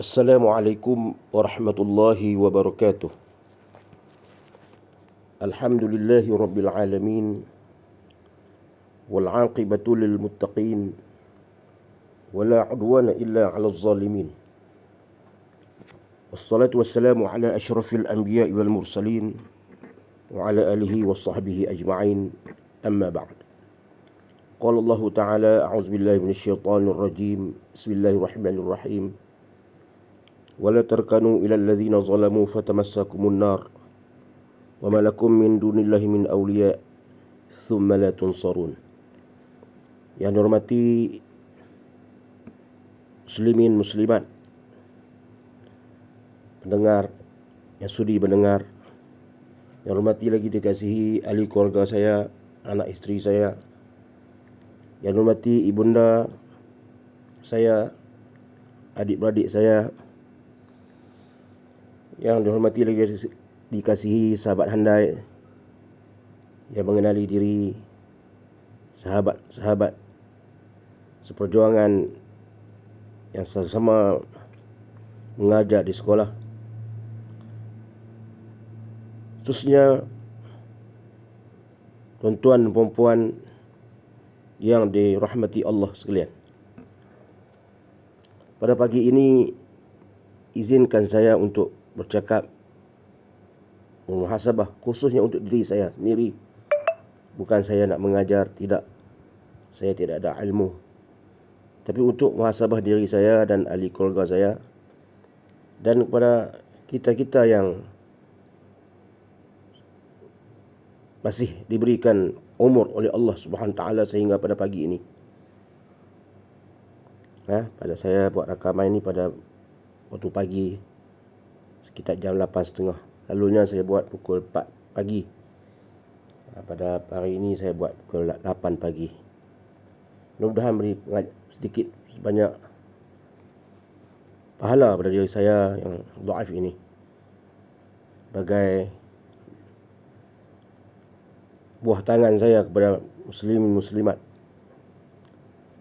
Assalamualaikum warahmatullahi wabarakatuh. Alhamdulillahi rabbil alamin. Wal aqibatu lil muttaqin. Wala udwana illa 'alal zalimin. Wassalatu wassalamu ala asyrafil anbiya'i wal mursalin wa ala alihi wa sahbihi ajma'in. Amma ba'd. Qala Allah Ta'ala, a'udzu billahi minasyaitonir rajim. Bismillahirrahmanirrahim. ولا تركنوا إلى الذين ظلموا فتمسكم النار وما لكم من دون الله من أولياء ثم لا تنصرون. Yang dihormati muslimin muslimat, pendengar yang sudi mendengar, yang hormati lagi dikasihi ahli keluarga saya, anak isteri saya, yang hormati ibunda saya, adik-beradik saya, yang dihormati lagi dikasihi sahabat handai yang mengenali diri, sahabat-sahabat seperjuangan yang sama-sama mengajar di sekolah, khususnya tuan-tuan dan puan-puan yang dirahmati Allah sekalian. Pada pagi ini izinkan saya untuk bercakap, muhasabah khususnya untuk diri saya sendiri. Bukan saya nak mengajar, tidak. Saya tidak ada ilmu. Tapi untuk muhasabah diri saya dan ahli keluarga saya, dan kepada kita-kita yang masih diberikan umur oleh Allah Subhanahu Taala sehingga pada pagi ini. Pada saya buat rakaman ini pada waktu pagi sekitar jam 8.30. Lalunya saya buat pukul 4 pagi. Pada hari ini saya buat pukul 8 pagi. Mudah-mudahan beri sedikit banyak pahala pada diri saya yang dhaif ini, sebagai buah tangan saya kepada muslimin muslimat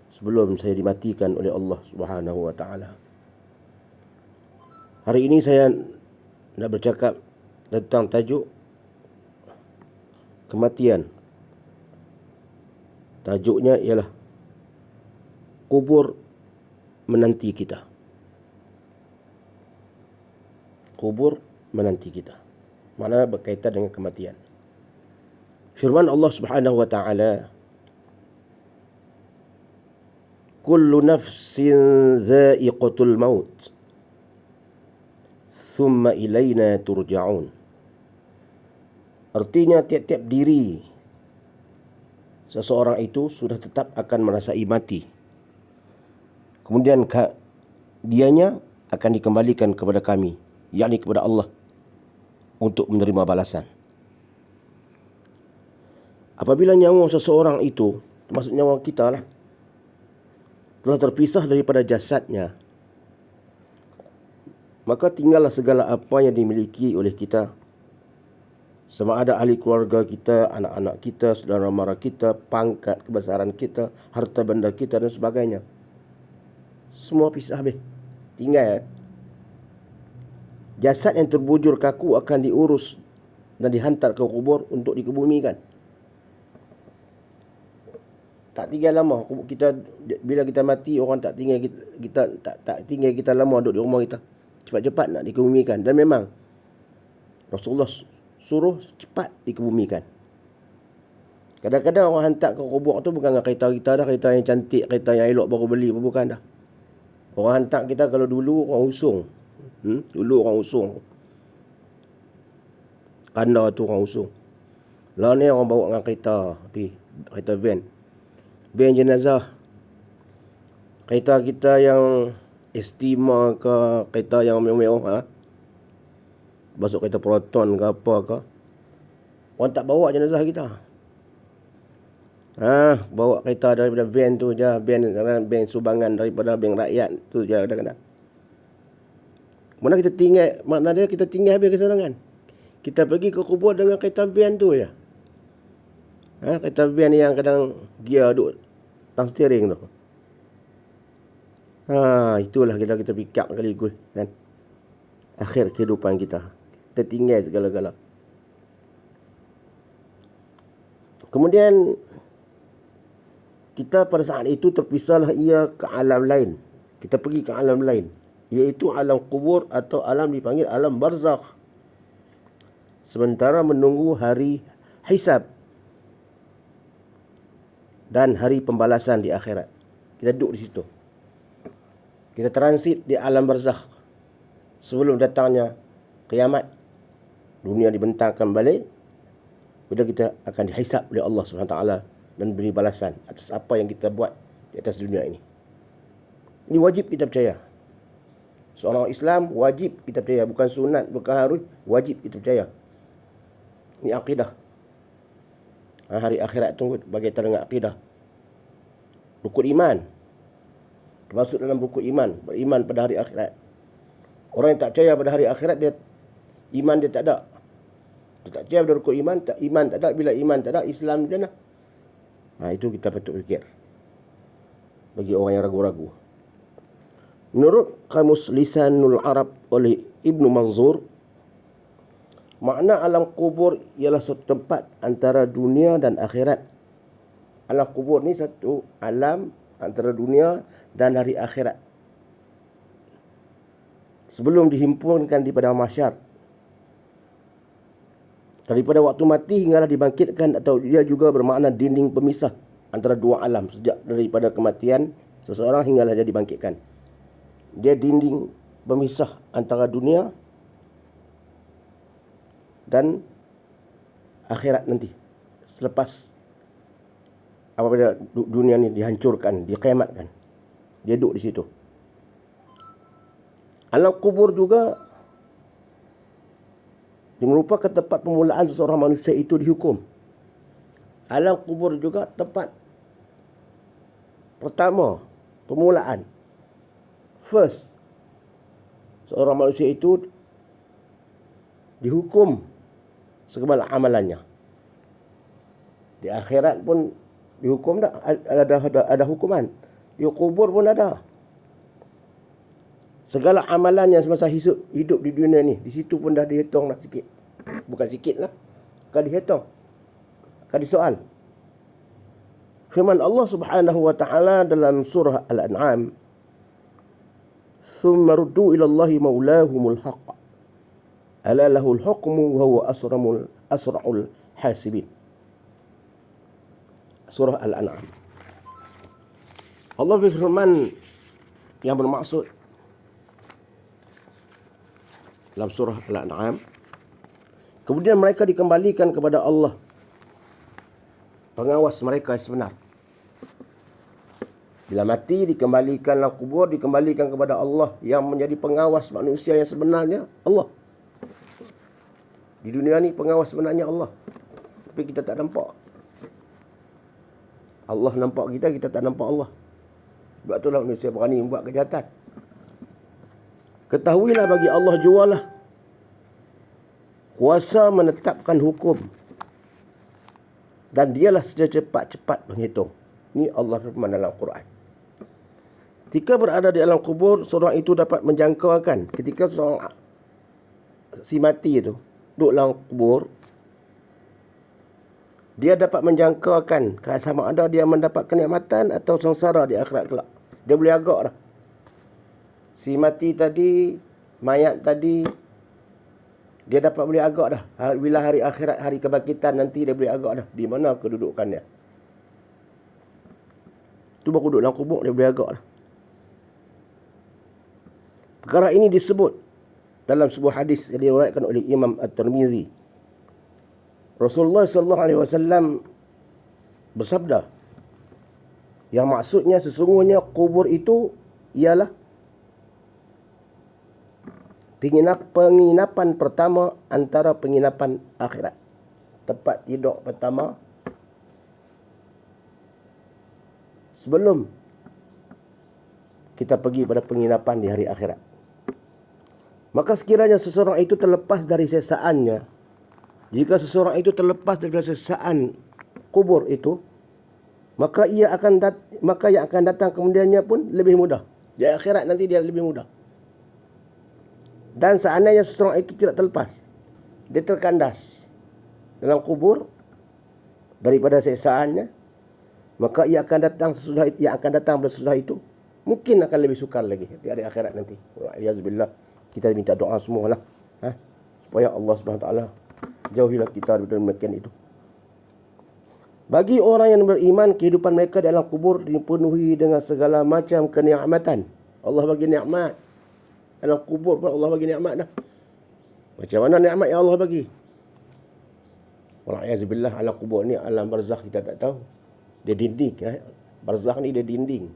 sebelum saya dimatikan oleh Allah Subhanahu wa taala. Hari ini saya nak bercakap tentang tajuk kematian. Tajuknya ialah kubur menanti kita. Kubur menanti kita. Maknanya berkaitan dengan kematian. Firman Allah Subhanahu wa taala, kullu nafsin dha'iqatul maut thumma ilaina turja'un. Artinya tiap-tiap diri seseorang itu sudah tetap akan merasai mati. Kemudian dianya akan dikembalikan kepada kami, yakni kepada Allah, untuk menerima balasan. Apabila nyawa seseorang itu, termasuk nyawa kita lah, telah terpisah daripada jasadnya, maka tinggallah segala apa yang dimiliki oleh kita, sama ada ahli keluarga kita, anak-anak kita, saudara mara kita, pangkat kebesaran kita, harta benda kita dan sebagainya. Semua pisah habis. Tinggal jasad yang terbujur kaku akan diurus dan dihantar ke kubur untuk dikebumikan. Tak tinggal lama kita, bila kita mati, orang tak tinggal kita tak tinggal kita lama duduk di rumah kita. Cepat-cepat nak dikebumikan. Dan memang Rasulullah suruh cepat dikebumikan. Kadang-kadang orang hantar ke kubur tu bukan dengan kereta kita dah, kereta yang cantik, kereta yang elok baru beli, bukan dah. Orang hantar kita kalau dulu orang usung. Dulu orang usung. Kanda tu orang usung. Lah ni orang bawa dengan kereta, kereta van. Van jenazah. Kereta kita yang Estima ke, kereta yang mewah-mewah, masuk kereta Proton ke apa ke, orang tak bawa jenazah kita. Bawa kereta daripada van tu je, van sumbangan daripada bank rakyat tu je kadang-kadang. Mana kita tinggal, maknanya kita tinggal habis kesenangan. Kita pergi ke kubur dengan kereta van tu je. Kereta van yang kadang gear duduk tang steering tu. Itulah kita fikir kali gue kan. Akhir kehidupan kita. Tertinggal segala-gala. Kemudian kita pada saat itu terpisahlah ia ke alam lain. Kita pergi ke alam lain, iaitu alam kubur atau alam dipanggil alam barzakh. Sementara menunggu hari hisab dan hari pembalasan di akhirat. Kita duduk di situ. Kita transit di alam barzakh sebelum datangnya kiamat. Dunia dibentangkan balik. Kemudian kita akan dihisab oleh Allah SWT dan beri balasan atas apa yang kita buat di atas dunia ini. Ini wajib kita percaya. Seorang Islam wajib kita percaya. Bukan sunat, bukan harus. Wajib kita percaya. Ini akidah. Hari akhirat itu berkaitan dengan akidah. Rukun iman. Termasuk dalam rukun iman. Beriman pada hari akhirat. Orang yang tak percaya pada hari akhirat, iman dia tak ada. Dia tak percaya pada rukun iman, iman tak ada. Bila iman tak ada, Islam dia nak. Itu kita patut fikir. Bagi orang yang ragu-ragu. Menurut Kamus Lisanul Arab oleh Ibn Manzur, makna alam kubur ialah satu tempat antara dunia dan akhirat. Alam kubur ni satu alam antara dunia dan hari akhirat. Sebelum dihimpunkan di padang mahsyar. Daripada waktu mati hinggalah dibangkitkan, atau dia juga bermakna dinding pemisah antara dua alam. Sejak daripada kematian seseorang hinggalah dia dibangkitkan. Dia dinding pemisah antara dunia dan akhirat nanti. Selepas apabila dunia ni dihancurkan, dikiamatkan, dia duduk di situ. Alam kubur juga merupakan tempat permulaan seseorang manusia itu dihukum. Alam kubur juga tempat pertama, permulaan. First, seorang manusia itu dihukum segala amalannya. Di akhirat pun dihukum tak? Ada hukuman. Di kubur pun ada. Segala amalannya semasa hidup di dunia ni, di situ pun dah dihitung dah sikit. Bukan sikit lah. Akan dihitung. Akan disoal. Firman Allah Subhanahu wa ta'ala dalam surah Al-An'am, ثم ردوا إلى الله مولاهم الحق ألا له الحكم وهو أسرع الحاسبين. Surah Al-An'am. Allah berfirman yang bermaksud dalam surah Al-An'am, kemudian mereka dikembalikan kepada Allah, pengawas mereka yang sebenar. Bila mati, dikembalikanlah kubur, dikembalikan kepada Allah yang menjadi pengawas manusia yang sebenarnya, Allah. Di dunia ni pengawas sebenarnya Allah. Tapi kita tak nampak. Allah nampak kita, kita tak nampak Allah. Sebab itulah manusia berani membuat kejahatan. Ketahuilah bagi Allah jualah kuasa menetapkan hukum. Dan dialah secepat-cepat menghitung. Ini Allah firman dalam Quran. Ketika berada di alam kubur, seorang itu dapat menjangkaukan. Ketika seorang si mati itu duduk dalam kubur, dia dapat menjangkaukan sama ada dia mendapat kenikmatan atau sengsara di akhirat kelak. Dia boleh agak dah. Si mati tadi, mayat tadi, dia dapat boleh agak dah. Bila hari akhirat, hari kebangkitan nanti, dia boleh agak dah. Di mana kedudukannya. Tu baru duduk dalam kubur, dia boleh agak dah. Perkara ini disebut dalam sebuah hadis yang diriwayatkan oleh Imam At-Tirmizi. Rasulullah SAW bersabda, yang maksudnya sesungguhnya kubur itu ialah penginapan pertama antara penginapan akhirat. Tempat tidur pertama sebelum kita pergi pada penginapan di hari akhirat. Maka sekiranya seseorang itu terlepas dari sesaannya, jika seseorang itu terlepas dari sesaan kubur itu, maka yang akan datang kemudiannya pun lebih mudah. Di akhirat nanti dia lebih mudah. Dan seandainya seseorang itu tidak terlepas, dia terkandas dalam kubur daripada siksaannya, maka ia akan datang sesudah itu, sesudah itu mungkin akan lebih sukar lagi di hari akhirat nanti. Wa'iyazbillah. Kita minta doa semualah, supaya Allah Subhanahu Wa Taala jauhilah kita daripada demikian itu. Bagi orang yang beriman, kehidupan mereka dalam kubur dipenuhi dengan segala macam kenikmatan. Allah bagi nikmat. Dalam kubur pun Allah bagi nikmat dah. Macam mana nikmat yang Allah bagi? Wal'ayazubillah, alam kubur ni, alam barzakh kita tak tahu. Dia dinding. Barzakh ni dia dinding.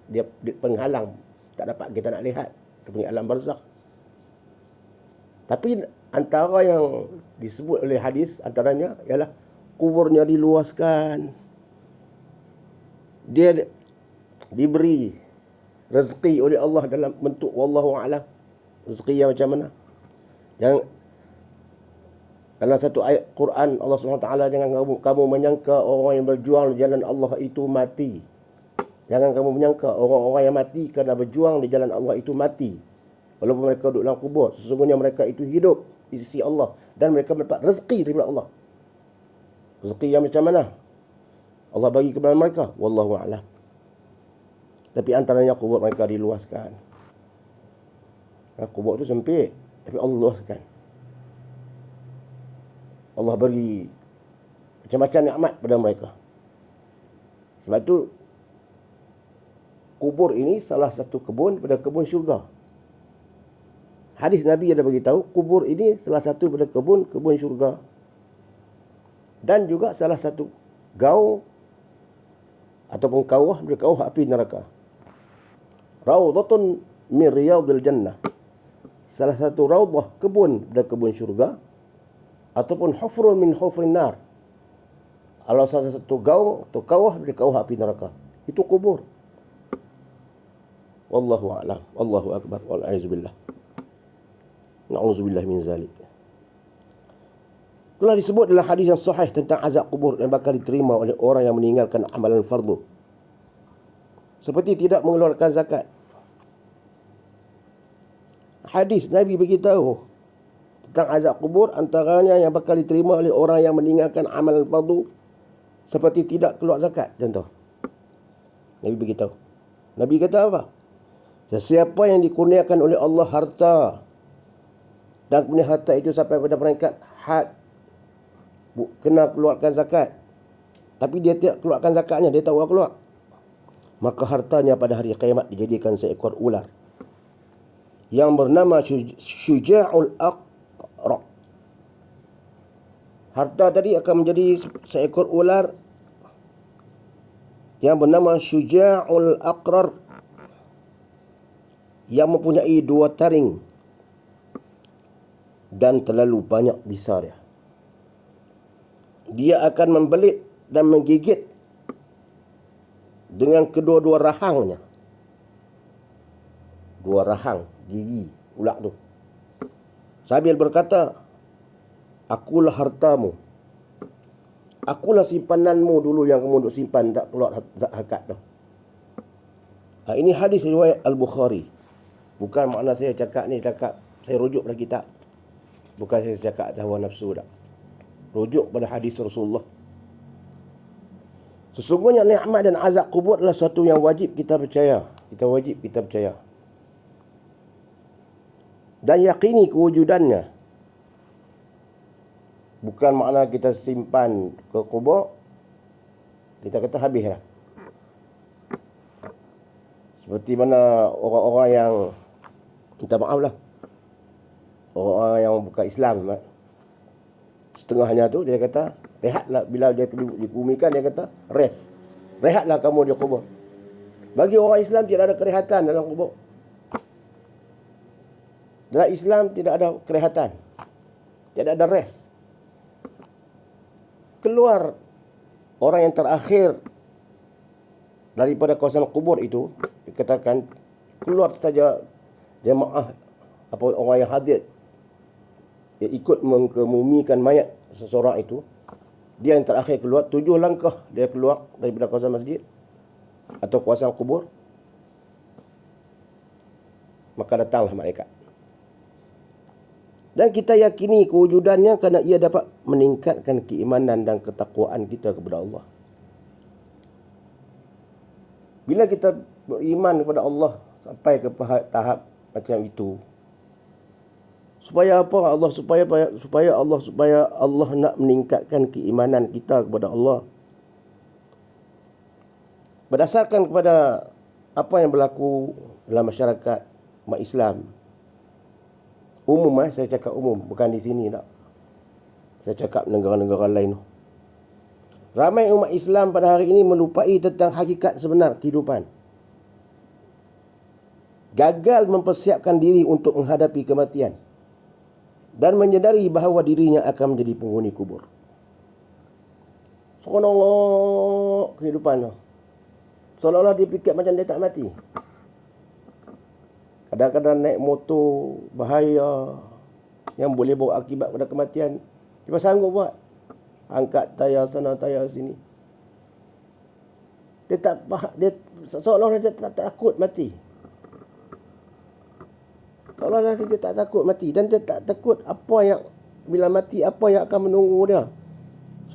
Dia penghalang. Tak dapat kita nak lihat. Dia punya alam barzakh. Tapi antara yang disebut oleh hadis, antaranya ialah kuburnya diluaskan. Dia diberi rezeki oleh Allah dalam bentuk wallahu a'lam. Rezeki yang macam mana? Yang dalam satu ayat Quran Allah SWT, jangan kamu menyangka orang yang berjuang di jalan Allah itu mati. Jangan kamu menyangka orang-orang yang mati kerana berjuang di jalan Allah itu mati. Walaupun mereka duduk dalam kubur, sesungguhnya mereka itu hidup di sisi Allah dan mereka mendapat rezeki daripada Allah. Rezeki yang macam mana Allah bagi kepada mereka? Wallahu a'lam. Tapi antaranya kubur mereka diluaskan. Kubur itu sempit, tapi Allah luaskan. Allah beri macam-macam nikmat pada mereka. Sebab itu kubur ini salah satu kebun pada kebun syurga. Hadis Nabi ada beritahu kubur ini salah satu pada kebun syurga. Dan juga salah satu gaung ataupun kawah dari kawah api neraka. Raudhatun min riyadil jannah. Salah satu raudhah kebun pada kebun syurga ataupun hufrun min hufrin nar. Kalau salah satu gaung atau kawah dari kawah api neraka. Itu kubur. Wallahu a'lam. Allahu akbar. Wal'a'izubillah. Na'udzubillah min zalik. Telah disebut dalam hadis yang sahih tentang azab kubur yang bakal diterima oleh orang yang meninggalkan amalan fardu. Seperti tidak mengeluarkan zakat. Hadis Nabi beritahu tentang azab kubur antaranya yang bakal diterima oleh orang yang meninggalkan amalan fardu seperti tidak keluar zakat. Contoh. Nabi beritahu. Nabi kata apa? Sesiapa yang dikurniakan oleh Allah harta dan kemudian harta itu sampai pada peringkat had kena keluarkan zakat, tapi dia tidak keluarkan zakatnya, dia tahu keluar, maka hartanya pada hari kiamat dijadikan seekor ular yang bernama Syuja'ul Aqra. Harta tadi akan menjadi seekor ular yang bernama Syuja'ul Aqrar yang mempunyai 2 taring dan terlalu banyak bisa dia. Dia akan membelit dan menggigit dengan kedua-dua rahangnya. 2 rahang gigi ular tu. Sambil berkata, akulah hartamu. Akulah simpananmu dulu yang kamu duk simpan tak keluar zakat tu. Ini hadis riwayat Al-Bukhari. Bukan makna saya cakap ni, saya rujuk pada kitab. Bukan saya cakap atas hawa nafsu tak. Rujuk pada hadis Rasulullah. Sesungguhnya nikmat dan azab kubur adalah sesuatu yang wajib kita percaya. Wajib kita percaya. Dan yakini kewujudannya. Bukan makna kita simpan ke kubur, kita kata habislah. Seperti mana orang-orang yang, minta maaf lah, orang yang bukan Islam, setengahnya tu dia kata rehatlah. Bila dia dikumikan dia kata rest, rehatlah kamu di kubur. Bagi orang Islam tidak ada kerehatan dalam kubur. Dalam Islam tidak ada kerehatan, tidak ada rest. Keluar orang yang terakhir daripada kawasan kubur itu, dikatakan keluar saja jemaah apa orang yang hadir, dia ikut mengemumikan mayat seseorang itu, dia yang terakhir keluar, 7 langkah dia keluar daripada kawasan masjid atau kawasan kubur. maka datanglah malaikat. Dan kita yakini kewujudannya kerana ia dapat meningkatkan keimanan dan ketakwaan kita kepada Allah. Bila kita beriman kepada Allah sampai ke tahap macam itu, supaya apa? Supaya Allah nak meningkatkan keimanan kita kepada Allah. Berdasarkan kepada apa yang berlaku dalam masyarakat umat Islam. Umum, saya cakap umum, bukan di sini tak. Saya cakap negara-negara lain. Ramai umat Islam pada hari ini melupai tentang hakikat sebenar kehidupan. Gagal mempersiapkan diri untuk menghadapi kematian. Dan menyedari bahawa dirinya akan menjadi penghuni kubur. Seronok kehidupan. Seolah-olah dia fikir macam dia tak mati. Kadang-kadang naik motor bahaya yang boleh bawa akibat pada kematian. Dia sanggup buat. Angkat tayar sana, tayar sini. Dia tak faham, dia seolah-olah dia tak takut mati. Seolah-olah dia tak takut mati. Dan dia tak takut apa yang, bila mati, apa yang akan menunggu dia.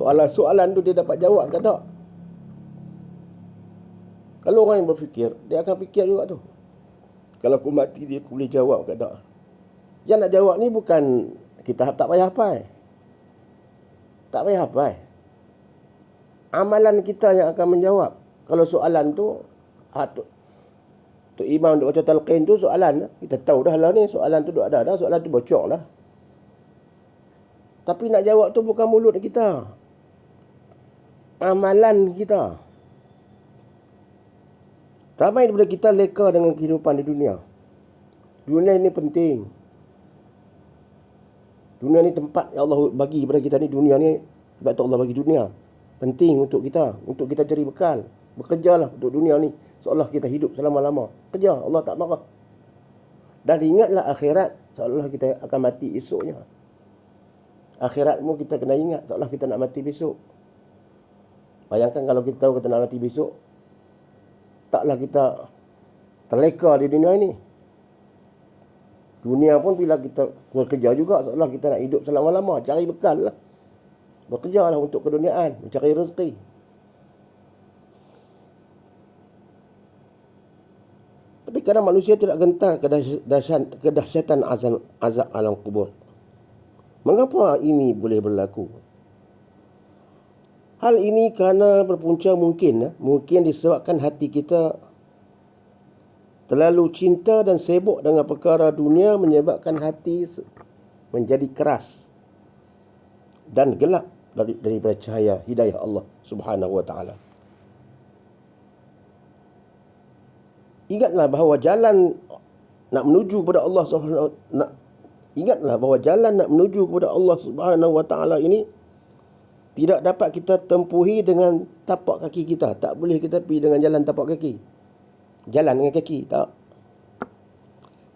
Soalan-soalan tu dia dapat jawab ke tak? Kalau orang yang berfikir, dia akan fikir juga tu. Kalau aku mati, dia aku boleh jawab ke tak? Yang nak jawab ni bukan kita tak payah hafal. Tak payah hafal. Amalan kita yang akan menjawab. Kalau soalan tu, Tok Imam duk baca talqin tu soalan. Kita tahu dah lah ni, soalan tu duk ada dah, soalan tu bocor dah. Tapi nak jawab tu bukan mulut kita. Amalan kita. Ramai daripada kita leka dengan kehidupan di dunia. Dunia ini penting. Dunia ni tempat yang Allah bagi kepada kita ni. Dunia ni sebab tu Allah bagi dunia. Penting untuk kita cari bekal. Bekerjalah untuk dunia ni. Seolah kita hidup selama-lama. Kerja, Allah tak marah. Dan ingatlah akhirat, seolah kita akan mati esoknya. Akhiratmu kita kena ingat, seolah kita nak mati besok. Bayangkan kalau kita tahu kita nak mati besok, taklah kita terleka di dunia ini. Dunia pun bila kita bekerja juga, seolah kita nak hidup selama-lama. Cari bekal lah. Bekerjalah untuk keduniaan, mencari rezeki. Tapi kadang manusia tidak gentar kedahsyatan azab alam kubur. Mengapa ini boleh berlaku? Hal ini kerana berpunca mungkin disebabkan hati kita terlalu cinta dan sibuk dengan perkara dunia, menyebabkan hati menjadi keras dan gelap daripada cahaya hidayah Allah Subhanahu wa taala. Ingatlah bahawa jalan nak menuju kepada Allah Subhanahu wa taala ini tidak dapat kita tempuhi dengan tapak kaki kita. Tak boleh kita pergi dengan jalan tapak kaki. Jalan dengan kaki, tak.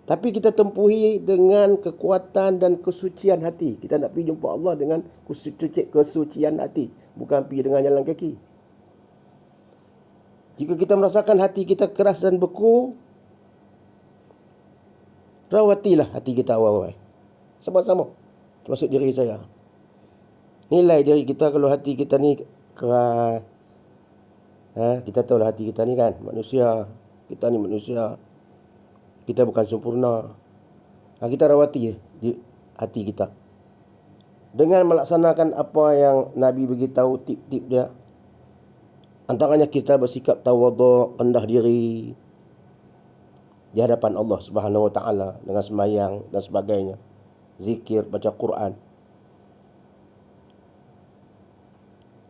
Tapi kita tempuhi dengan kekuatan dan kesucian hati. Kita nak pergi jumpa Allah dengan kesucian hati. Bukan pergi dengan jalan kaki. Jika kita merasakan hati kita keras dan beku, rawatilah hati kita awal-awal. Sama-sama. Termasuk diri saya. Nilai diri kita kalau hati kita ni keras. Kita tahu lah hati kita ni kan manusia. Kita ni manusia. Kita bukan sempurna. Kita rawati hati kita. Dengan melaksanakan apa yang Nabi beritahu, tip-tip dia. Antaranya kita bersikap tawaduk, rendah diri di hadapan Allah Subhanahu wa taala dengan sembahyang dan sebagainya. Zikir, baca Quran.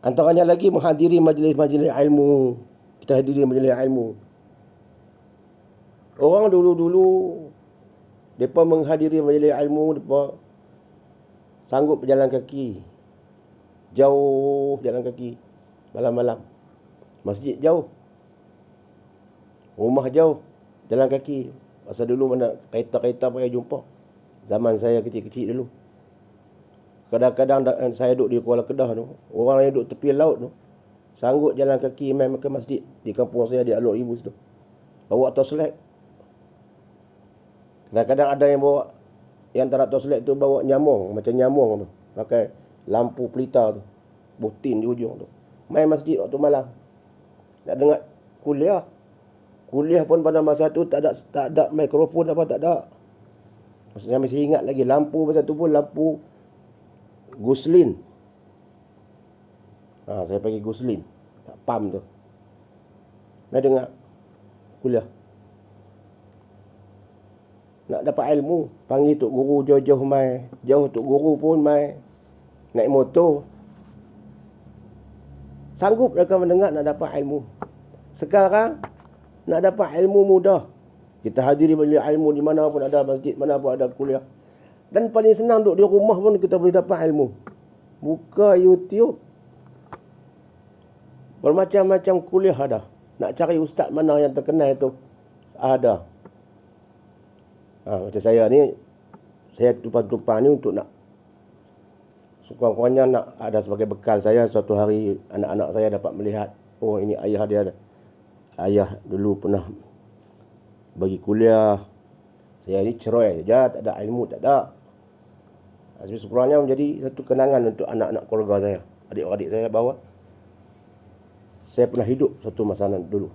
Antaranya lagi menghadiri majlis-majlis ilmu. Kita hadiri majlis ilmu. Orang dulu-dulu mereka menghadiri majlis ilmu, mereka sanggup berjalan kaki. Jauh jalan kaki malam-malam. Masjid jauh. Rumah jauh. Jalan kaki. Masa dulu mana kereta-kereta payah jumpa. Zaman saya kecil-kecil dulu. Kadang-kadang saya duduk di Kuala Kedah tu. Orang yang duduk tepi laut tu sanggup jalan kaki main ke masjid. Di kampung saya di Alor Ibu situ. Bawa torchlight. Kadang-kadang ada yang bawa, yang tak nak tahu selek tu bawa nyamung, macam nyamung tu. Pakai lampu pelita tu, butin di ujung tu. Main masjid waktu malam. Nak dengar kuliah. Kuliah pun pada masa tu tak ada mikrofon apa, tak ada. Saya masih ingat lagi lampu masa tu pun lampu Guslin. Saya pakai Guslin, pam tu. Mai dengar kuliah. Nak dapat ilmu, panggil tok guru jauh-jauh mai. Jauh tok guru pun mai. Naik motor. Sanggup mereka mendengar nak dapat ilmu. Sekarang nak dapat ilmu mudah. Kita hadiri majlis ilmu di mana pun ada, masjid mana pun ada kuliah. Dan paling senang duduk di rumah pun kita boleh dapat ilmu. Buka YouTube. Bermacam-macam kuliah ada. Nak cari ustaz mana yang terkenal itu ada. Macam saya ni, saya tumpang-tumpang ni untuk nak sekurang-kurangnya nak ada sebagai bekal saya suatu hari anak-anak saya dapat melihat, oh ini ayah dia. Ayah dulu pernah bagi kuliah. Saya ni cerai saja, tak ada ilmu, tak ada. Tapi sekurang-kurangnya menjadi satu kenangan untuk anak-anak keluarga saya, adik-adik saya, bahawa saya pernah hidup satu masa dulu.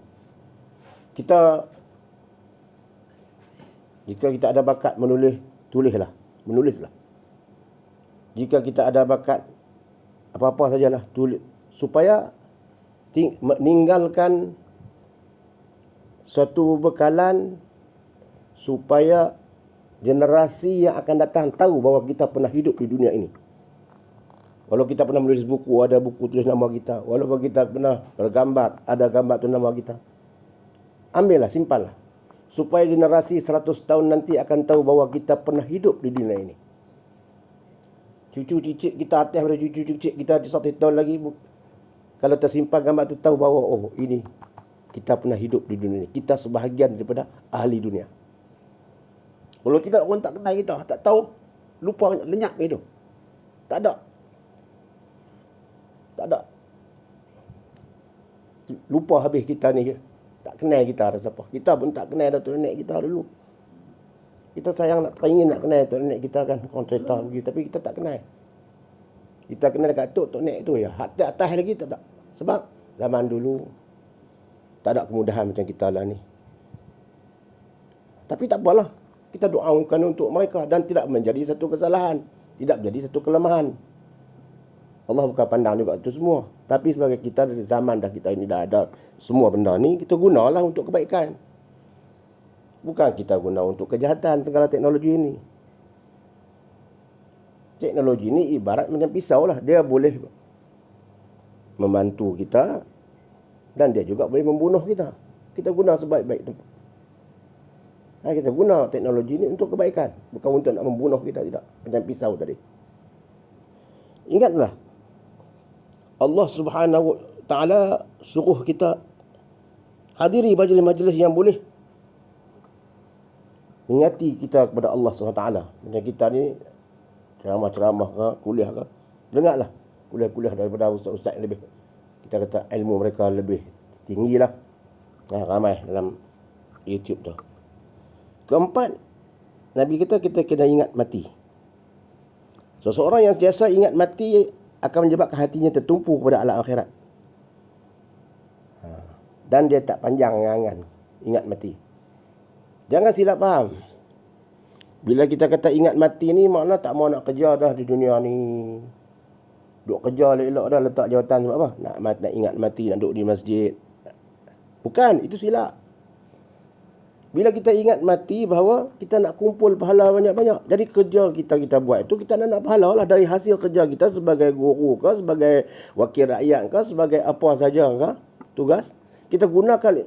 Jika kita ada bakat menulis, menulislah. Jika kita ada bakat apa-apa sajalah, tulis, supaya meninggalkan suatu bekalan, supaya generasi yang akan datang tahu bahawa kita pernah hidup di dunia ini. Walau kita pernah menulis buku, ada buku tulis nama kita. Walau kita pernah bergambar, ada gambar tu nama kita. Ambillah, simpanlah. Supaya generasi 100 tahun nanti akan tahu bahawa kita pernah hidup di dunia ini. Cucu cicit kita, atas pada cucu cicit kita di 100 tahun lagi, kalau tersimpan gambar tu tahu bahawa oh ini kita pernah hidup di dunia ini. Kita sebahagian daripada ahli dunia. Kalau tidak, orang tak kenal kita, tak tahu, lupa, lenyap itu. Tak ada. Lupa habis kita ni. Tak kenal kita ada siapa. Kita pun tak kenal Datuk Nenek kita dulu. Kita sayang teringin nak kenal Datuk Nenek kita kan. Orang cerita begitu. Tapi kita tak kenal. Kita kenal dekat Datuk Nenek tu ya. Hati atas lagi tak. Sebab zaman dulu tak ada kemudahan macam kita lah ni. Tapi tak apalah. Kita doakan untuk mereka. Dan tidak menjadi satu kesalahan. Tidak menjadi satu kelemahan. Allah bukan pandang juga itu semua. Tapi sebagai kita dari zaman dah kita ini dah ada semua benda ni, kita gunalah untuk kebaikan. Bukan kita guna untuk kejahatan segala teknologi ini. Teknologi ini ibarat macam pisau lah. Dia boleh membantu kita dan dia juga boleh membunuh kita. Kita guna sebaik-baik tempat. Kita guna teknologi ini untuk kebaikan. Bukan untuk nak membunuh kita, tidak. Macam pisau tadi. Ingatlah, Allah Subhanahu Wa Ta'ala suruh kita hadiri majlis-majlis yang boleh mengingati kita kepada Allah Subhanahu Wa Ta'ala. Macam kita ni ceramah-ceramah ke, kuliah ke, dengarlah kuliah-kuliah daripada ustaz-ustaz yang lebih, kita kata ilmu mereka lebih tinggilah. Ramai dalam YouTube tu. Keempat, Nabi kita kena ingat mati. Seseorang yang biasa ingat mati akan menyebabkan hatinya tertumpu kepada alam akhirat. Dan dia tak panjang angan ingat mati. Jangan silap faham. Bila kita kata ingat mati ni, makna tak mau nak kerja dah di dunia ni. Duk kerja elok-elok dah, letak jawatan sebab apa? Nak ingat mati, nak duduk di masjid. Bukan, itu silap. Bila kita ingat mati bahawa kita nak kumpul pahala banyak-banyak. Jadi kerja kita buat itu, kita nak pahala lah dari hasil kerja kita sebagai guru ke, sebagai wakil rakyat ke, sebagai apa saja ke, tugas. Kita gunakan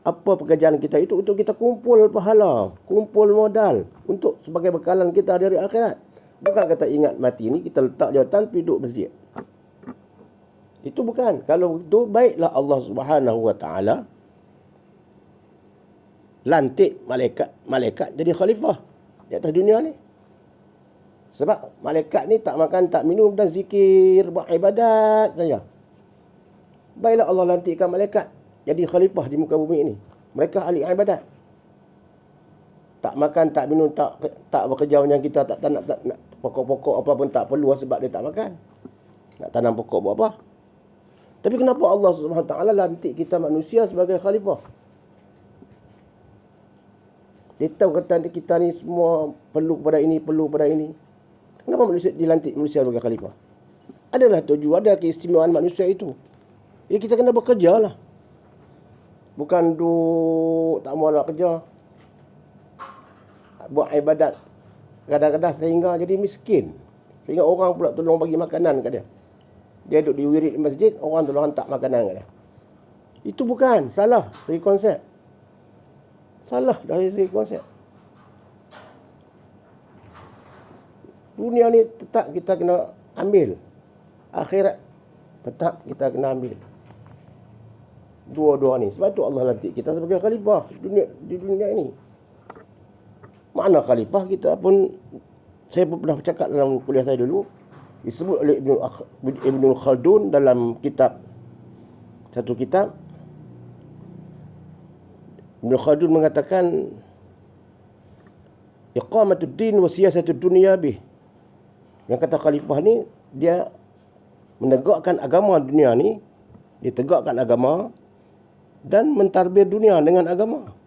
apa pekerjaan kita itu untuk kita kumpul pahala, kumpul modal untuk sebagai bekalan kita dari akhirat. Bukan kata ingat mati ni kita letak jawatan pergi duduk masjid. Itu bukan. Kalau itu baiklah Allah Subhanahu Wa Ta'ala lantik malaikat jadi khalifah di atas dunia ni. Sebab malaikat ni tak makan, tak minum dan zikir, buat ibadat saja. Baiklah Allah lantikkan malaikat jadi khalifah di muka bumi ini. Mereka ahli ibadat. Tak makan, tak minum, tak bekerja macam kita, tak tanam, tak nak pokok-pokok apa pun tak perlu sebab dia tak makan. Nak tanam pokok buat apa? Tapi kenapa Allah Subhanahu Wa Taala lantik kita manusia sebagai khalifah? Dia tahu kata kita ni semua perlu kepada ini, perlu kepada ini. Kenapa manusia dilantik manusia sebagai khalifah? Adalah tujuan, ada keistimewaan manusia itu. Jadi kita kena bekerja lah. Bukan duduk tak mau nak kerja. Buat ibadat kadang-kadang sehingga jadi miskin. Sehingga orang pula tolong bagi makanan kat dia. Dia duduk di wirid di masjid, orang tolong hantar makanan kat dia. Itu bukan, salah segi konsep. Salah dari segi konsep. Dunia ni tetap kita kena ambil. Akhirat tetap kita kena ambil. Dua-dua ni. Sebab tu Allah lantik kita sebagai khalifah di dunia ini. Makna khalifah kita pun, saya pun pernah bercakap dalam kuliah saya dulu, disebut oleh Ibn Khaldun dalam satu kitab. Ibn Khaldun mengatakan iqamatud din wa siyasatud dunya bih. Yang kata khalifah ni, dia menegakkan agama dunia ni, dia tegakkan agama dan mentadbir dunia dengan agama.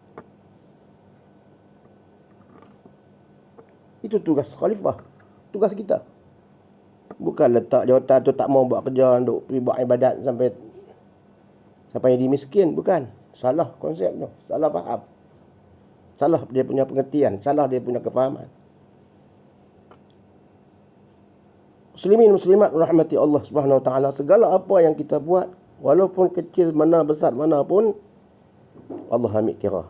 Itu tugas khalifah, tugas kita. Bukan letak jawatan tu tak mau buat kerja, duk pergi buat ibadat sampai jadi miskin, bukan. Salah konsep tu, salah faham. Salah dia punya pengertian, salah dia punya kefahaman. Muslimin muslimat rahmati Allah Subhanahu Wa Taala, segala apa yang kita buat, walaupun kecil mana besar mana pun, Allah ambil kira.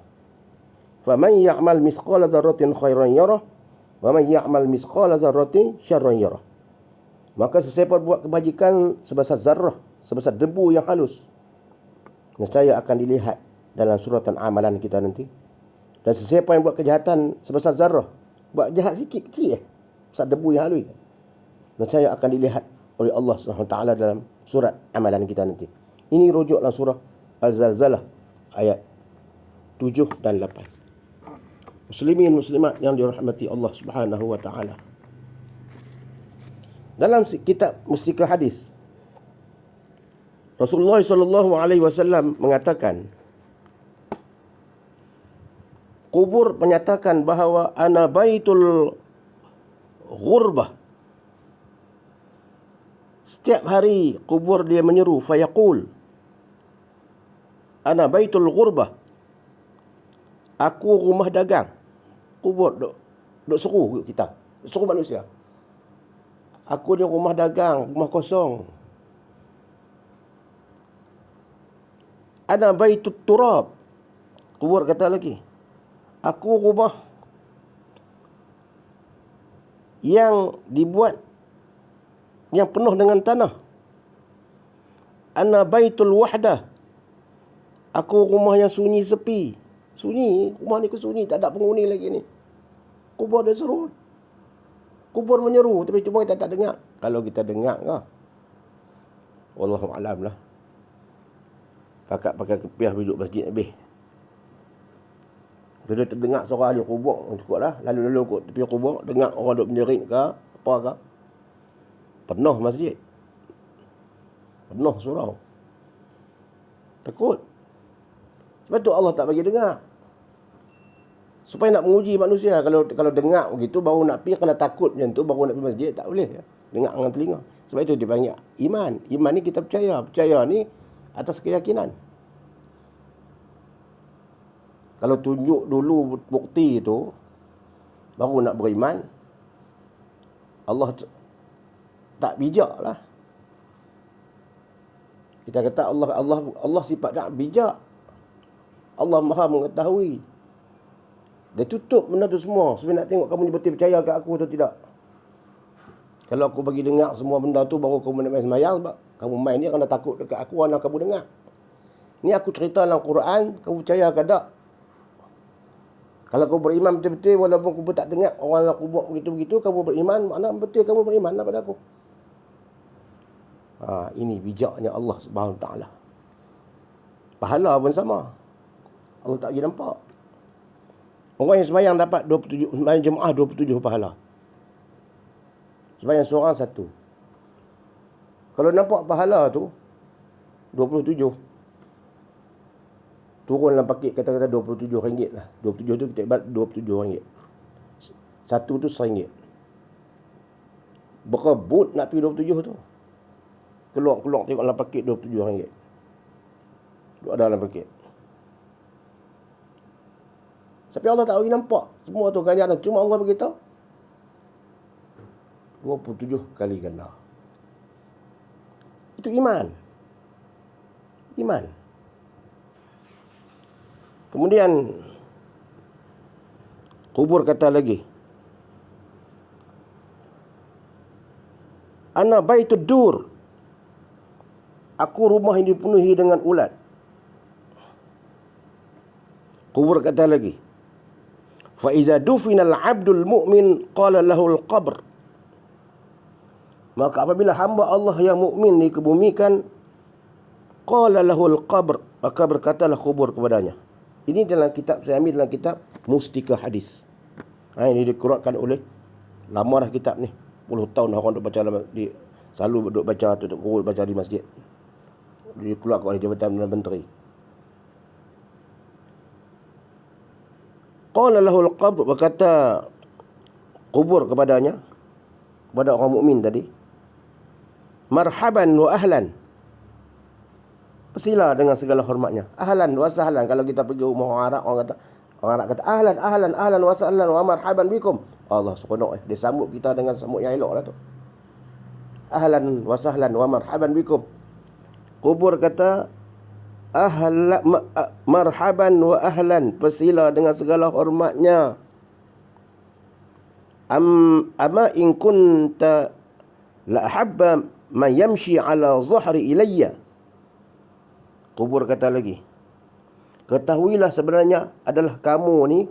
Faman ya'mal misqala dzarratin khairan yarah wa man ya'mal misqala dzarratin syarran yarah. Maka sesiapa buat kebajikan sebesar zarrah, sebesar debu yang halus, nescaya akan dilihat dalam suratan amalan kita nanti. Dan sesiapa yang buat kejahatan sebesar zarrah, buat jahat sikit kecil besar debu yang halus, nescaya akan dilihat oleh Allah Subhanahu Wa Taala dalam surat amalan kita nanti. Ini rujuk dalam surah Al-Zalzalah ayat 7 dan 8. Muslimin muslimat yang dirahmati Allah Subhanahu Wa Taala. Dalam kitab Mustika Hadis, Rasulullah sallallahu alaihi wasallam mengatakan, kubur menyatakan bahawa ana baitul ghurbah. Setiap hari kubur dia menyeru, fayaqul ana baitul ghurbah. Aku rumah dagang. Kubur duk seru kita, seru manusia. Aku ni rumah dagang, rumah kosong. Ana baitut turab. Kubur kata lagi, aku rumah yang dibuat, yang penuh dengan tanah. Ana baitul wahdah. Aku rumah yang sunyi sepi. Sunyi, rumah ni sunyi, tak ada penghuni lagi ni. Kubur dia seru. Kubur menyeru, tapi cuma kita tak dengar. Kalau kita dengar ke, wallahu alam lah. Kakak pakai kepiah duduk masjid habis. Bila terdengar suara ahli kubur, cukup lah. Lalu-lalu kot tepi kubur, dengar orang duduk menjerit ke, apa ke. Penuh masjid. Penuh surau. Takut. Sebab tu Allah tak bagi dengar. Supaya nak menguji manusia. Kalau dengar begitu, baru nak pergi, kena takut macam tu, baru nak pergi masjid, tak boleh. Dengar dengan telinga. Sebab itu dia panggil iman. Iman ni kita percaya. Percaya ni atas keyakinan. Kalau tunjuk dulu bukti itu, baru nak beriman, Allah tak bijak lah. Kita kata Allah sifat tak bijak. Allah Maha mengetahui. Dia tutup benda tu semua. Sebenarnya nak tengok kamu ni betul percaya kat aku atau tidak. Kalau aku bagi dengar semua benda tu, baru kamu nak main semayang. Sebab kamu main ni kerana takut dekat aku, anak kamu dengar. Ni aku cerita dalam Quran, kamu percaya ke tak? Kalau kau beriman betul-betul, walaupun kamu tak dengar orang aku buat begitu-begitu, kamu beriman, makna betul kamu beriman pada aku. Ini bijaknya Allah Subhanahu Wa Taala. Pahala pun sama. Allah tak pergi nampak. Orang yang sembahyang dapat 27, sembahyang jemaah 27 pahala. Sembahyang seorang satu. Kalau nampak pahala tu 27, turun dalam pakit kata-kata RM27 lah. 27 tu kita ibarat RM27. Satu tu RM1. Berebut nak pergi 27 tu. Keluar tengok dalam pakit RM27. Duk ada dalam pakit. Tapi Allah tak bagi nampak semua tu ganjaran. Cuma Allah beritahu 27 kali ganda. Itu iman. Iman. Kemudian kubur kata lagi, ana baitud dur. Aku rumah yang dipenuhi dengan ulat. Kubur kata lagi, fa iza dufina al-'abdul mu'min qala lahu al-qabr. Maka apabila hamba Allah yang mukmin dikebumikan, qala lahu al-qabr, maka berkatalah kubur kepadanya. Ini dalam kitab, saya ambil dalam kitab Mustika Hadis. Ini dikeluarkan oleh, lama dah kitab ni, 10 tahun orang duk baca, selalu duk baca tu, duk baca di masjid. Dikeluarkan oleh Jabatan Perdana Menteri. Qala lahu al-qabr, berkata kubur kepadanya, kepada orang mukmin tadi, marhaban wa ahlan. Persila dengan segala hormatnya. Ahlan wa sahlan. Kalau kita pergi rumah orang Arab, orang Arab kata ahlan wa sahlan wa marhaban bikum. Allah seronok dia sambut kita dengan sambut yang elok lah tu. Ahlan wa sahlan wa marhaban bikum. Kubur kata marhaban wa ahlan, persila dengan segala hormatnya. Ama in kunta la habba ma yamshi ala zahri ilayya. Kubur kata lagi, ketahuilah sebenarnya adalah kamu ni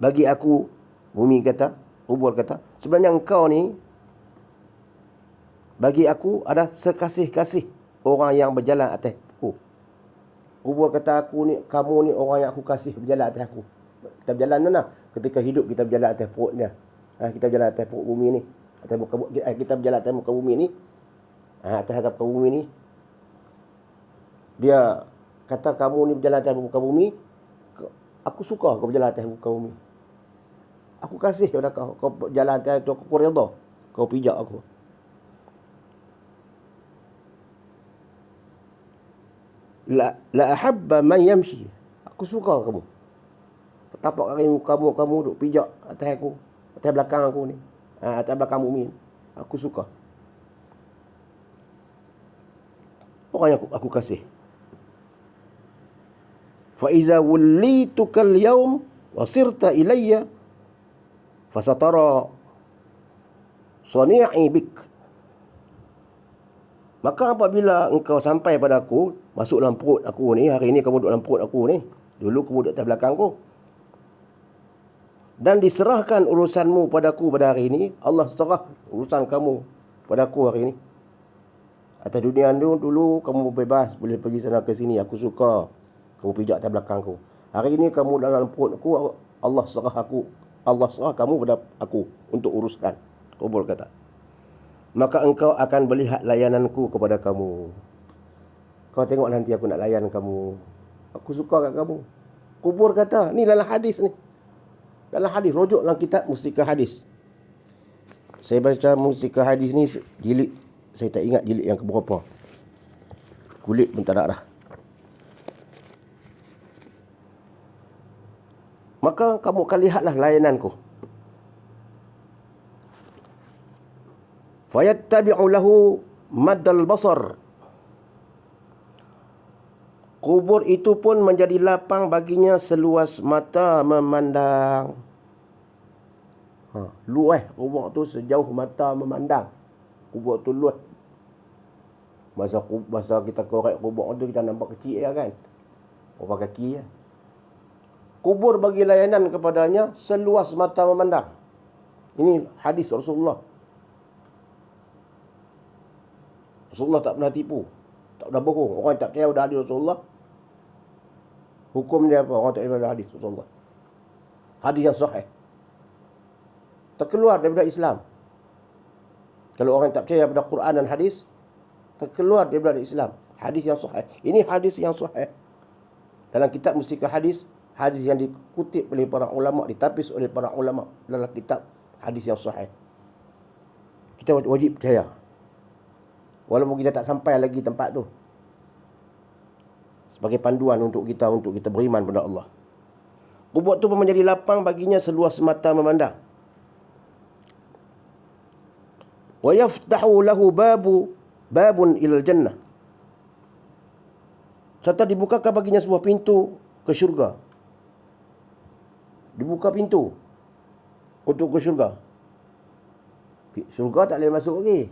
bagi aku, bumi kata, kubur kata, sebenarnya engkau ni bagi aku ada sekasih-kasih orang yang berjalan atas aku. Kubur kata aku ni, kamu ni orang yang aku kasih berjalan atas aku. Kita berjalan mana? Ketika hidup kita berjalan atas perut dia. Kita berjalan atas perut bumi ni. Atas muka, kita berjalan atas muka bumi ni. Atas muka bumi ni. Dia kata kamu ni berjalan atas muka bumi. Aku suka kau berjalan atas muka bumi. Aku kasih kepada kau. Kau berjalan atas tu, aku redha. Kau pijak aku. La ahabba man yamshi. Aku suka kamu. Tapak kaki kamu duk pijak atas aku, atas belakang aku ni, atas belakang bumi ni. Aku suka. Orang yang aku kasih. Fa iza wallituka al-yawm wa sirta ilayya fasatara sani'i bik. Maka apabila engkau sampai pada aku, masuk dalam perut aku ni, hari ni kamu duduk dalam perut aku ni, dulu kamu duduk atas belakang aku, dan diserahkan urusanmu padaku pada hari ini, Allah serah urusan kamu padaku hari ini. Atas dunia dulu kamu bebas, boleh pergi sana ke sini, aku suka kamu pijak atas belakangku. Hari ini kamu dalam perut aku, Allah serah kamu pada aku untuk uruskan. Kubur kata, maka engkau akan melihat layananku kepada kamu. Kau tengok nanti aku nak layan kamu. Aku suka kat kamu. Kubur kata, ni dalam hadis ni. Dalam hadis, rujuk dalam kitab Mustika Hadis. Saya baca Mustika Hadis ni jilid, saya tak ingat jilid yang keberapa. Kulit pun tak ada dah. Maka kamu akan lihatlah layananku. Fayattabi'u lahu maddal basar. Kubur itu pun menjadi lapang baginya seluas mata memandang. Luas kubur tu sejauh mata memandang. Kubur tu luas. Masa kita korek kubur tu kita nampak kecil ya kan. Berapa kaki ya. Kubur bagi layanan kepadanya seluas mata memandang. Ini hadis Rasulullah. Rasulullah tak pernah tipu. Tak pernah bohong. Orang tak percaya pada hadis Rasulullah. Hukum dia apa? Orang tak percaya pada hadis Rasulullah. Hadis yang sahih. Terkeluar daripada Islam. Kalau orang tak percaya pada Quran dan hadis, terkeluar daripada Islam. Hadis yang sahih. Ini hadis yang sahih. Dalam kitab Mustikah Hadis, hadis yang dikutip oleh para ulama, ditapis oleh para ulama dalam kitab hadis yang sahih. Kita wajib percaya. Walaupun kita tak sampai lagi tempat tu. Sebagai panduan untuk kita beriman pada Allah. Kubur tu pun menjadi lapang baginya seluas mata memandang. Wa yaftahu lahu babun ilal jannah. Serta dibukakan baginya sebuah pintu ke syurga. Dibuka pintu untuk ke syurga. Syurga tak boleh masuk lagi.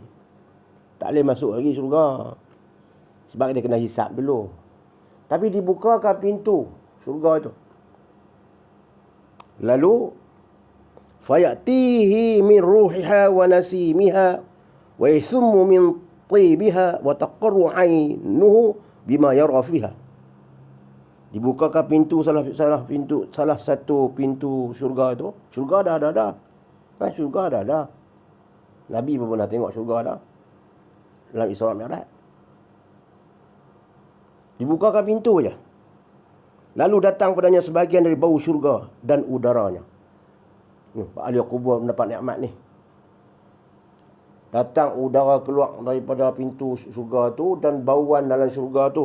Tak boleh masuk lagi syurga. Sebab dia kena hisap dulu. Tapi dibukakan pintu syurga itu. Lalu fayatihi min ruhiha wa nasimiha wa yasummu min tibiha wa taqarru 'ainuhu bima yara fiha. Dibukakan pintu salah satu pintu syurga itu. Syurga dah ada. Syurga dah ada. Nabi pun pernah tengok syurga dah. Dalam Isra Mi'raj. Dibukakan pintu je. Lalu datang padanya sebahagian dari bau syurga dan udaranya. Ahli kubur mendapat nikmat ni. Datang udara keluar daripada pintu syurga tu dan bauan dalam syurga tu.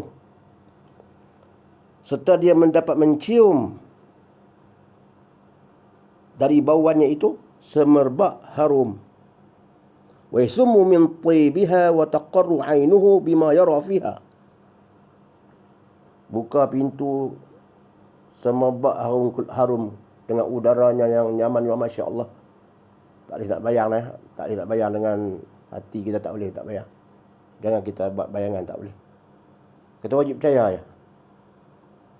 Serta dia mendapat mencium dari bauannya itu semerbak harum. Wa yasummu min tibiha wa taqarru 'ainuhu bima yara fiha. Buka pintu semerbak harum dengan udaranya yang nyaman, masya-Allah. Tak boleh nak bayang lah. Tak boleh nak bayang dengan hati kita, tak boleh, tak bayang. Jangan kita buat bayangan, tak boleh. Kita wajib percaya ya.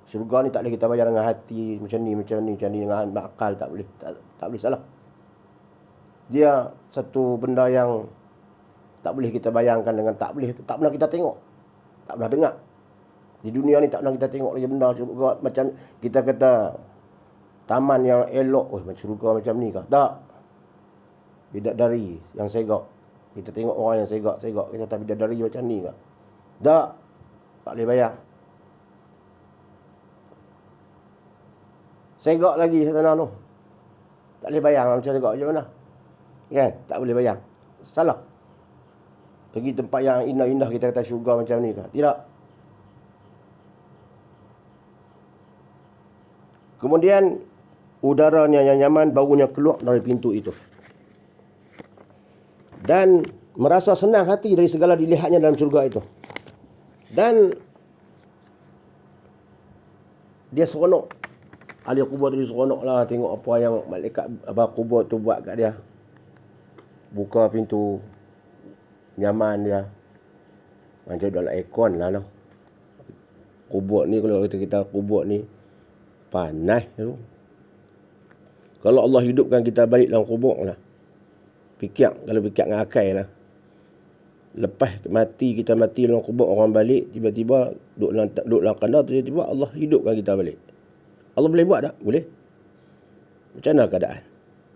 Syurga ni tak boleh kita bayang dengan hati macam ni dengan akal, tak boleh. Tak boleh salah. Dia satu benda yang tak boleh kita bayangkan dengan tak pernah kita tengok. Tak pernah dengar. Di dunia ni tak pernah kita tengok lagi benda syurga macam kita kata taman yang elok, macam syurga macam ni kah? Tak. Bidadari yang segak. Kita tengok orang yang segak, kita kata bidadari macam ni kah? Tak. Tak boleh bayang. Segak lagi sana tu. Tak boleh bayang macam segak macam mana. Kan? Tak boleh bayang. Salah. Pergi tempat yang indah-indah kita kata syurga macam ni kah? Tidak. Kemudian udaranya yang nyaman, baunya keluar dari pintu itu. Dan merasa senang hati dari segala dilihatnya dalam syurga itu. Dan dia seronok. Ahli kubur tu seronok lah tengok apa yang malaikat kubur tu buat kat dia. Buka pintu, nyaman dia. Macam dalam aircon lah. Kubur ni, kalau kita kubur ni panas tu. Kalau Allah hidupkan kita balik dalam kubur lah. Kalau fikir dengan akal lah. Lepas kita mati dalam kubur, orang balik, tiba-tiba duduk dalam kandar, tiba-tiba Allah hidupkan kita balik. Allah boleh buat tak? Boleh. Macam mana keadaan?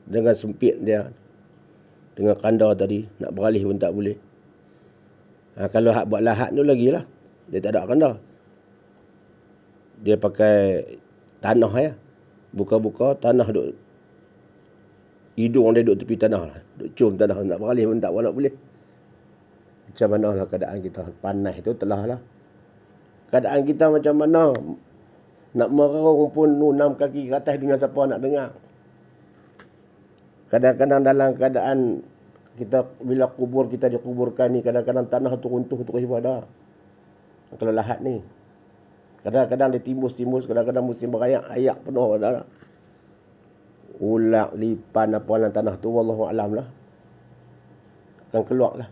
Dengan sempit dia, dengan kandar tadi, nak beralih pun tak boleh. Kalau hak buat lahat tu lagi lah. Dia tak ada kandar. Dia pakai tanah ya. Buka-buka, tanah duduk. Hidung dia duduk tepi tanah lah. Duduk cium tanah. Nak beralih pun tak boleh. Macam mana lah keadaan kita. Panas itu telah lah. Keadaan kita macam mana. Nak merung pun 6 kaki ke atas dunia, siapa nak dengar. Kadang-kadang dalam keadaan kita, bila kubur kita dikuburkan ni, kadang-kadang tanah tu runtuh terus pada. Kalau lahat ni. Kadang-kadang dia timbus-timbus, kadang-kadang musim berayak penuh pada. Ulak, lipan, apa dalam tanah tu, wallahualam lah. Akan keluar lah.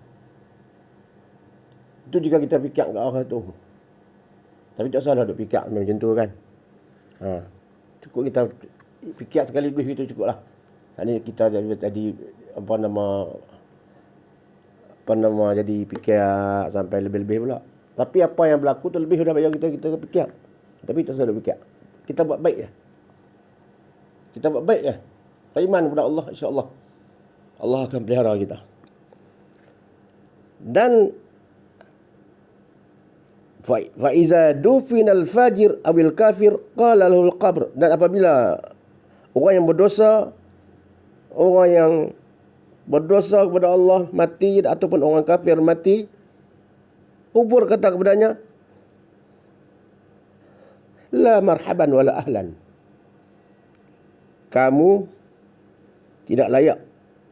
Itu juga kita fikir ke arah tu. Tapi tak salah duk fikir macam tu kan. Cukup kita fikir sekaligus itu cukup lah. Ini kita jadi jadi fikir sampai lebih-lebih pula. Tapi apa yang berlaku tu lebih daripada kita fikir. Tapi tak salah fikir. Kita buat baik ya. Kita buat baik beriman kepada Allah, insya-Allah Allah akan pelihara kita. Dan fa iza dufina al-fajir awil kafir qala lahu al-qabr, dan apabila orang yang berdosa kepada Allah mati, ataupun orang kafir mati, kubur kata kepadanya, la marhaban wala ahlan, kamu tidak layak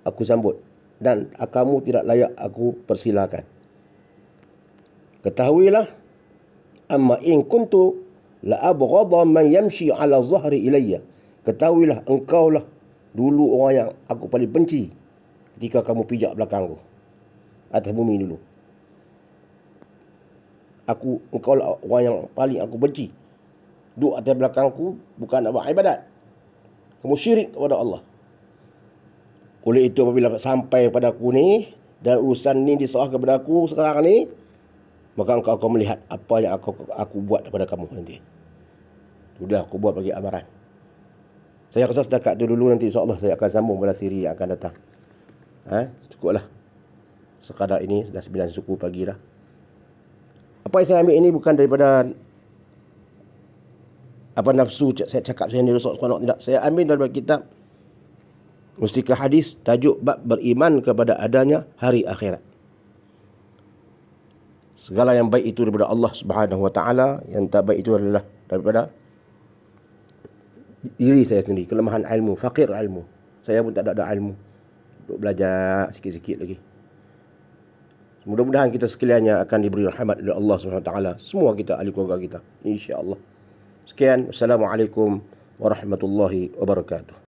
aku sambut dan kamu tidak layak aku persilakan. Ketahuilah, amma in kuntu la abghadha man yamshi ala zahri ilayya, ketahuilah engkaulah dulu orang yang aku paling benci ketika kamu pijak belakangku atas bumi dulu. Engkau lah orang yang paling aku benci. Duduk atas belakangku bukan nak buat ibadat. Kamu syirik kepada Allah. Oleh itu apabila sampai pada aku ni dan urusan ni diserahkan kepada aku sekarang ni, maka engkau akan melihat apa yang aku buat kepada kamu nanti. Sudah aku buat bagi amaran. Saya rasa setakat itu dulu, nanti insya-Allah saya akan sambung pada siri yang akan datang. Cukuplah. Sekadar ini dah 9 suku pagi dah. Apa yang saya ambil ini bukan daripada nafsu saya cakap saya ni rosak seronok, tidak. Saya ambil daripada kitab Mustika Hadis, tajuk bab beriman kepada adanya hari akhirat. Segala yang baik itu daripada Allah Subhanahu Wa Taala, yang tak baik itu adalah daripada diri saya sendiri, kelemahan ilmu, fakir ilmu. Saya pun tak ada ilmu. Duk belajar sikit-sikit lagi. Mudah-mudahan kita sekaliannya akan diberi rahmat oleh Allah Subhanahu Wa Taala. Semua kita, ahli keluarga kita, insya-Allah. Sekian, wassalamualaikum warahmatullahi wabarakatuh.